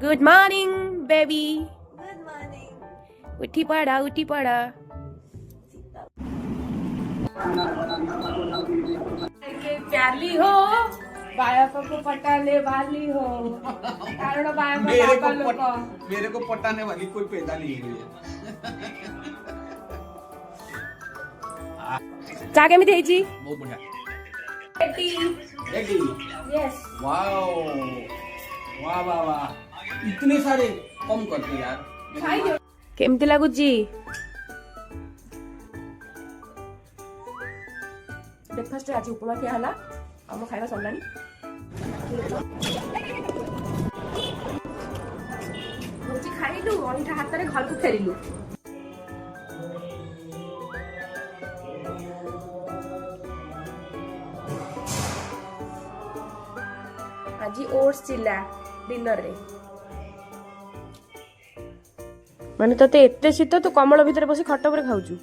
Good morning baby. Good morning. उठी पड़ा उठी पड़ा। प्याली हो बायप को पटाने वाली हो कारण बायप मेरे को पटाने वाली कोई पैदा नहीं हुई है। चा केमिति हेची बहुत बढ़िया। बेटी रेडी। यस वाओ वाह वाह वाह इतने सारे कम करते यार। केमिति लागुची ब्रेकफास्ट आज उपमा किया हला हम खाइबा सरलानी रोटी खाइलु अंठा हाथ रे घर को फेरिलु आज ओट्स चिल्ला डिनर रे माने तते एते शीत तू कमल भितर बसी खट पर खाउछु